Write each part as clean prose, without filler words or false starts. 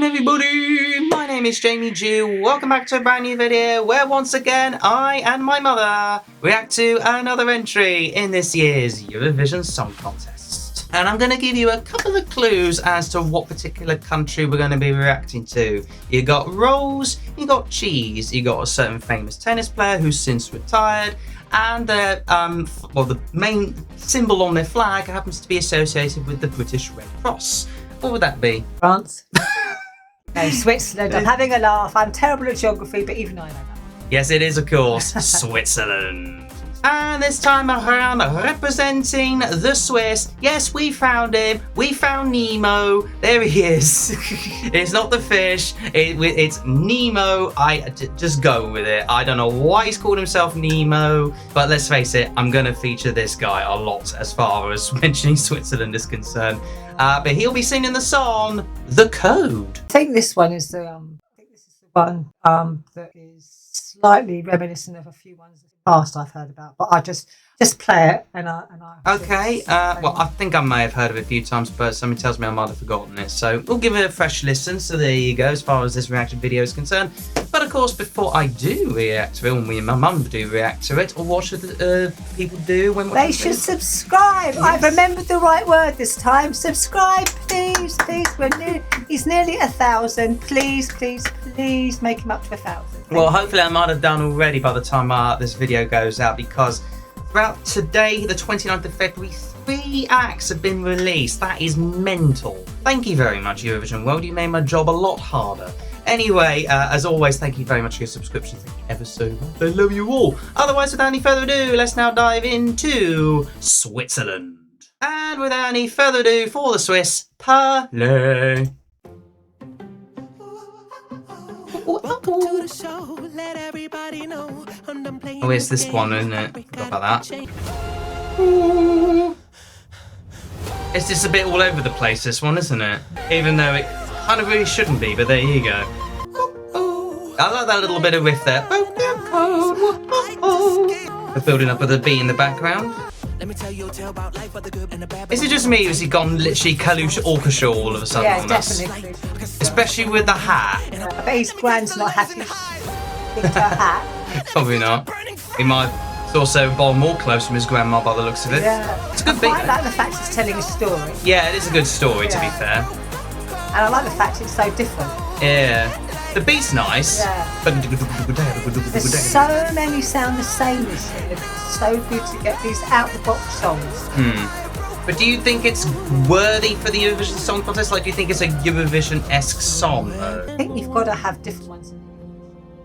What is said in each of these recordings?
everybody, my name is Jamie Jew. Welcome back to a brand new video where once again I and my mother react to another entry in this year's Eurovision Song Contest. And I'm going to give you a couple of clues as to what particular country we're going to be reacting to. You got rolls, you got cheese, you got a certain famous tennis player who's since retired, and the main symbol on their flag happens to be associated with the British Red Cross. What would that be? France. No, Switzerland. I'm having a laugh. I'm terrible at geography, but even I know that. Yes, it is, of course, Switzerland. And this time around, representing the Swiss, yes, we found him. We found Nemo. There he is. It's not the fish. It's Nemo. Just go with it. I don't know why he's called himself Nemo, but let's face it, I'm going to feature this guy a lot as far as mentioning Switzerland is concerned. But he'll be singing the song "The Code." I think this one is the one that is slightly reminiscent of a few ones in the past I've heard about. But I just play it and I. Okay. Well, I think I may have heard of it a few times, but somebody tells me I might have forgotten it. So we'll give it a fresh listen. So there you go, as far as this reaction video is concerned. But of course, before I do react to it, when me and my mum do react to it, or what should people do when they should subscribe? Yes. I've remembered the right word this time. Subscribe, please, please. He's nearly 1,000. Please, please, please make him up to 1,000. Well, hopefully I might have done already by the time this video goes out, because throughout today, the 29th of February, 3 acts have been released. That is mental. Thank you very much, Eurovision World. You made my job a lot harder. Anyway, as always, thank you very much for your subscription. Thank you ever so much. I love you all. Otherwise, without any further ado, let's now dive into Switzerland. And without any further ado, for the Swiss, parley. Welcome to the show. Let everybody know. Oh, it's this one, isn't it? Forgot about that. It's just a bit all over the place, this one, isn't it? Even though it kind of really shouldn't be, but there you go. I like that little bit of riff there. We're building up with a beat in the background. Is it just me, or has he gone literally Kalush orchestra all of a sudden? Yeah, definitely. Especially with the hat. I bet his grand's not happy with her hat. Probably not. He might also borrow more clothes from his grandma by the looks of it. Yeah. It's a good beat. I like the fact it's telling a story. Yeah, it is a good story, to be fair. And I like the fact it's so different. Yeah. The beat's nice. Yeah. There's so many sound the same this year. It's so good to get these out-the-box songs. But do you think it's worthy for the Eurovision Song Contest? Like, do you think it's a Eurovision-esque song, though? I think you've got to have different ones.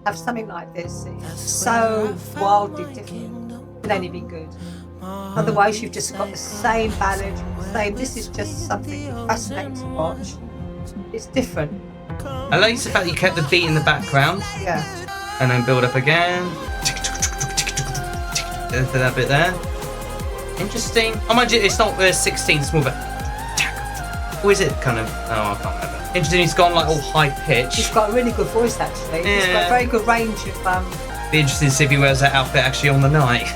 Have something like this. It's so wildly different. It can only be good. Otherwise, you've just got the same ballad. This is just something fascinating to watch. It's different. I like the fact that you kept the beat in the background. Yeah. And then build up again. For that bit there. Interesting. Oh, mind you, it's not 16, it's more of a... Or is it kind of... Oh, I can't remember. Interesting, he's gone like all high pitch. He's got a really good voice, actually. Yeah. He's got a very good range of... Be interesting to see if he wears that outfit actually on the night.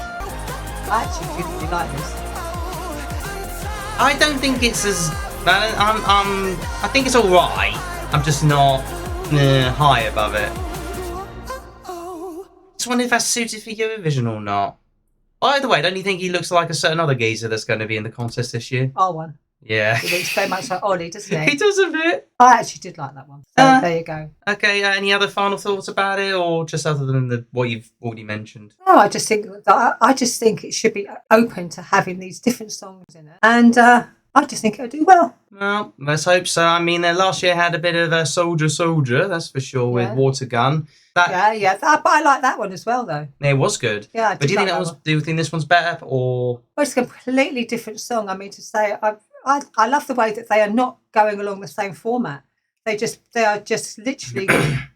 I actually do really like this. I don't think it's as... I think it's alright. I'm just not high above it. Just wonder if that's suited for Eurovision or not. By the way, don't you think he looks like a certain other geezer that's going to be in the contest this year? R1. Yeah. He looks very much like Ollie, doesn't he? He does a bit. I actually did like that one. So there you go. Okay, any other final thoughts about it, or just other than what you've already mentioned? No, I just think it should be open to having these different songs in it. And I just think it'll do well. Well, let's hope so. I mean, last year had a bit of a soldier, that's for sure, with Water Gun. But I like that one as well, though. It was good. Yeah, but do you think this one's better, or? Well, it's a completely different song. I mean, to say, I love the way that they are not going along the same format. They are just literally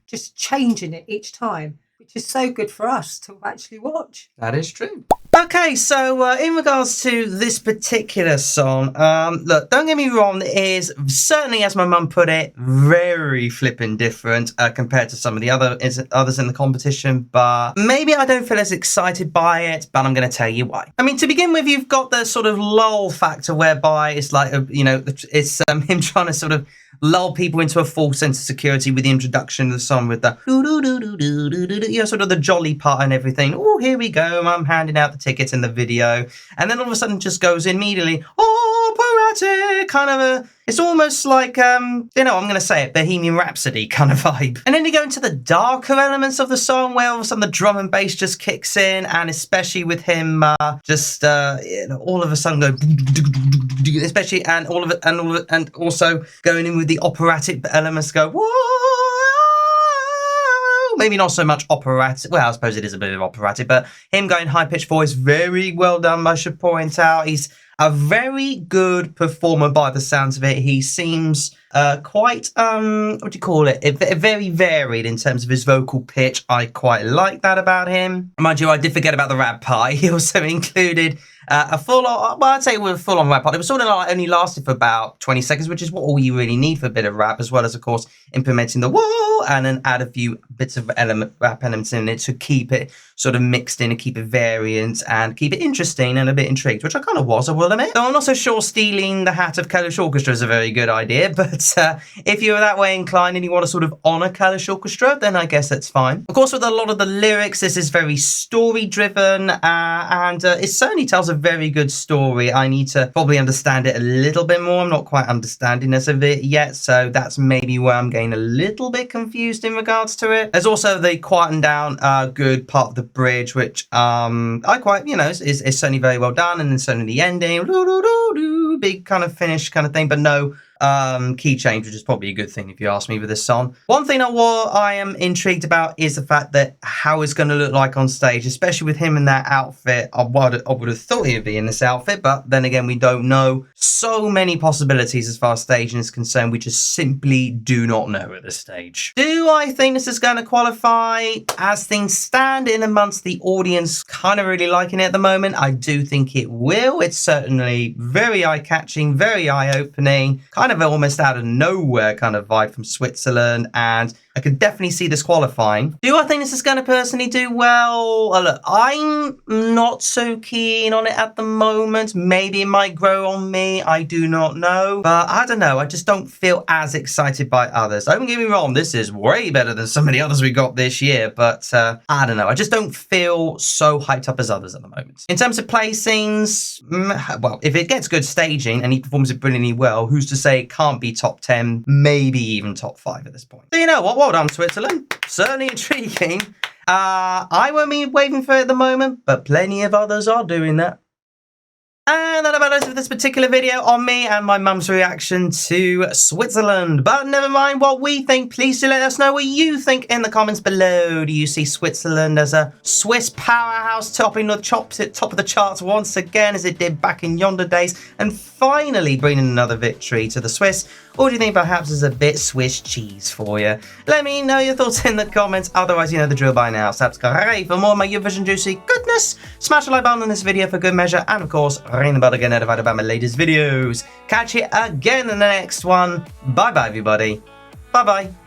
just changing it each time, which is so good for us to actually watch. That is true. Okay, so in regards to this particular song, look, don't get me wrong, it is certainly, as my mum put it, very flippin' different compared to some of the others in the competition, but maybe I don't feel as excited by it, but I'm going to tell you why. I mean, to begin with, you've got the sort of lull factor whereby it's like, it's him trying to sort of lull people into a false sense of security with the introduction of the song with the sort of the jolly part and everything. Oh, here we go. I'm handing out the tickets in the video. And then all of a sudden just goes immediately, operatic, kind of a, it's almost like, I'm going to say it, Bohemian Rhapsody kind of vibe. And then you go into the darker elements of the song where all of a sudden the drum and bass just kicks in, and especially with him all of a sudden go, especially, and also going in with the operatic elements go, whoa, maybe not so much operatic, well, I suppose it is a bit of operatic, but him going high-pitched voice, very well done, I should point out. He's a very good performer by the sounds of it. He seems quite, what do you call it? Very varied in terms of his vocal pitch. I quite like that about him. Mind you, I did forget about the rap part. He also included a full-on, well, I'd say it was a full-on rap part. It was sort of like only lasted for about 20 seconds, which is what all you really need for a bit of rap, as well as, of course, implementing the whoa, and then add a few bits of rap elements in it to keep it sort of mixed in and keep it variant and keep it interesting and a bit intrigued, which I kind of was, I will admit. Though I'm not so sure stealing the hat of Kalish Orchestra is a very good idea, but if you're that way inclined and you want to sort of honour Kalish Orchestra, then I guess that's fine. Of course, with a lot of the lyrics, this is very story-driven, and it certainly tells a very good story. I need to probably understand it a little bit more. I'm not quite understanding this of it yet, so that's maybe where I'm getting a little bit confused in regards to it. There's also the quietened down good part of the bridge, which I quite, is certainly very well done, and then certainly the ending, big kind of finish kind of thing, but no key change, which is probably a good thing if you ask me with this song. One thing I am intrigued about is the fact that how it's going to look like on stage, especially with him in that outfit. I would have thought he would be in this outfit, but then again, we don't know. So many possibilities as far as staging is concerned. We just simply do not know at this stage. Do I think this is going to qualify? As things stand in amongst the audience kind of really liking it at the moment, I do think it will. It's certainly very eye-catching, very eye-opening, kind of almost out of nowhere kind of vibe from Switzerland, and I could definitely see this qualifying. Do I think this is going to personally do well? Look, I'm not so keen on it at the moment. Maybe it might grow on me. I do not know. But I don't know. I just don't feel as excited by others. Don't get me wrong. This is way better than some of the others we got this year. But I don't know. I just don't feel so hyped up as others at the moment. In terms of placings, well, if it gets good staging and he performs it brilliantly well, who's to say it can't be top 10, maybe even top 5 at this point. So you know what? Well done, Switzerland. Certainly intriguing. I won't be waiting for it at the moment, but plenty of others are doing that. And that about it for this particular video on me and my mum's reaction to Switzerland. But never mind what we think. Please do let us know what you think in the comments below. Do you see Switzerland as a Swiss powerhouse topping the top of the charts once again, as it did back in yonder days, and finally bringing another victory to the Swiss? Or do you think perhaps it's a bit Swiss cheese for you? Let me know your thoughts in the comments. Otherwise, you know the drill by now. Subscribe for more of my Eurovision juicy goodness. Smash the like button on this video for good measure. And of course, ring the bell to get notified about my latest videos. Catch you again in the next one. Bye bye, everybody. Bye bye.